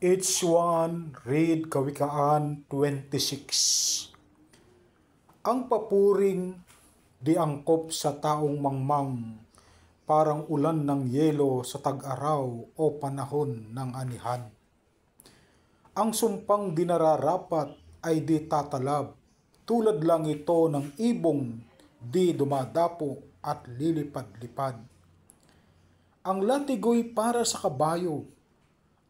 H1 Read Kawikaan 26. Ang papuring di angkop sa taong mangmang, parang ulan ng yelo sa tag-araw o panahon ng anihan. Ang sumpang di nararapat ay di tatalab, tulad lang ito ng ibong di dumadapo at lilipad-lipad. Ang latigoy para sa kabayo,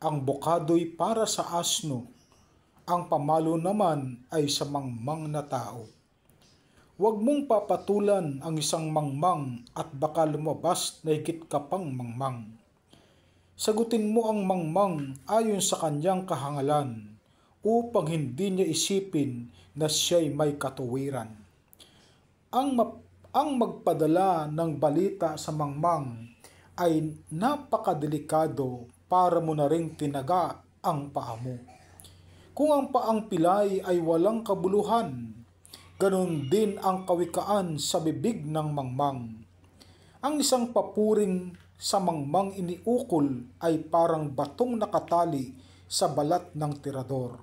ang bokado'y para sa asno, ang pamalo naman ay sa mangmang na tao. Huwag mong papatulan ang isang mangmang at baka lumabas na higit ka pang mangmang. Sagutin mo ang mangmang ayon sa kanyang kahangalan upang hindi niya isipin na siya'y may katuwiran. Ang magpadala ng balita sa mangmang ay napakadelikado para mo na ring tinaga ang paa mo. Kung ang paang pilay ay walang kabuluhan, ganun din ang kawikaan sa bibig ng mangmang. Ang isang papuring sa mangmang iniukol ay parang batong nakatali sa balat ng tirador.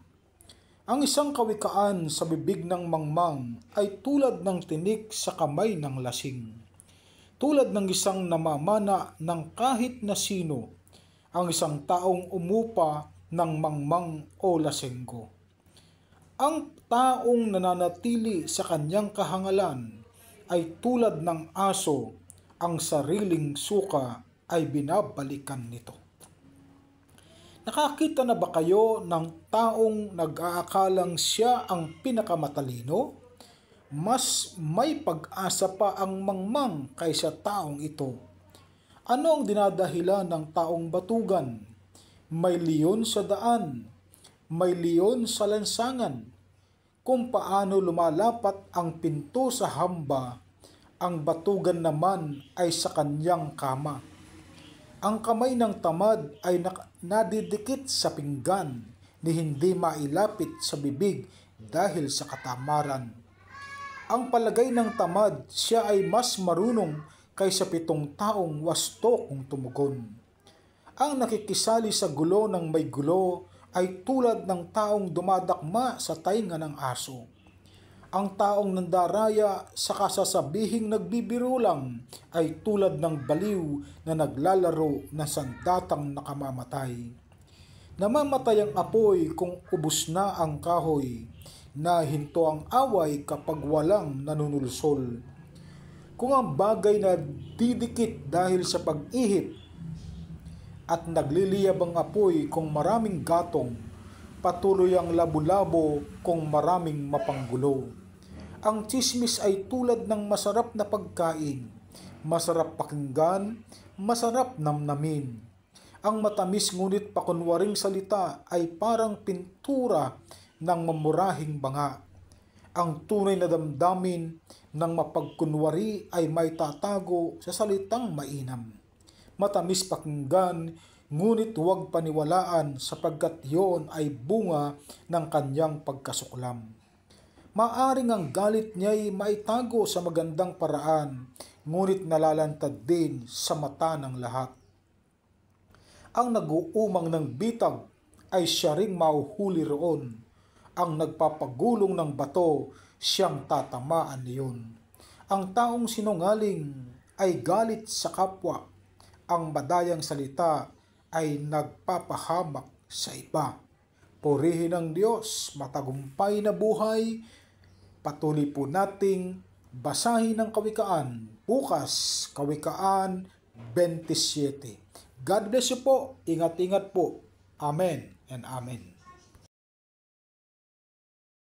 Ang isang kawikaan sa bibig ng mangmang ay tulad ng tinik sa kamay ng lasing. Tulad ng isang namamana ng kahit na sino, ang isang taong umupa ng mangmang o lasenggo. Ang taong nananatili sa kanyang kahangalan ay tulad ng aso, ang sariling suka ay binabalikan nito. Nakakita na ba kayo ng taong nag-aakalang siya ang pinakamatalino? Mas may pag-asa pa ang mangmang kaysa taong ito. Ano ang dinadahilan ng taong batugan? May leon sa daan, may leon sa lansangan. Kung paano lumalapat ang pinto sa hamba, ang batugan naman ay sa kanyang kama. Ang kamay ng tamad ay nadidikit sa pinggan, ni hindi mailapit sa bibig dahil sa katamaran. Ang palagay ng tamad, siya ay mas marunong kaysa 7 taong wasto kung tumugon. Ang nakikisali sa gulo ng may gulo ay tulad ng taong dumadakma sa tainga ng aso. Ang taong nandaraya sa kasasabihing nagbibiro lang ay tulad ng baliw na naglalaro na sandatang nakamamatay. Namamatay ang apoy kung ubos na ang kahoy, nahinto ang away kapag walang nanunulsol. Kung ang bagay na didikit dahil sa pag-ihip at nagliliyab ang apoy kung maraming gatong, patuloy ang labo-labo kung maraming mapanggulo. Ang tsismis ay tulad ng masarap na pagkain, masarap pakinggan, masarap namnamin. Ang matamis ngunit pakunwaring salita ay parang pintura ng mamurahing banga. Ang tunay na damdamin ng mapagkunwari ay may tatago sa salitang mainam. Matamis pakinggan, ngunit huwag paniwalaan sapagkat iyon ay bunga ng kanyang pagkasuklam. Maaring ang galit niya'y maitago sa magandang paraan, ngunit nalalantad din sa mata ng lahat. Ang nag-uumang ng bitag ay siya ring mauhuli roon. Ang nagpapagulong ng bato, siyang tatamaan niyon. Ang taong sinungaling ay galit sa kapwa. Ang madayang salita ay nagpapahamak sa iba. Purihin ang Diyos, matagumpay na buhay. Patuloy po nating basahin ang kawikaan. Bukas, kawikaan 27. God bless you po. Ingat-ingat po. Amen and amen.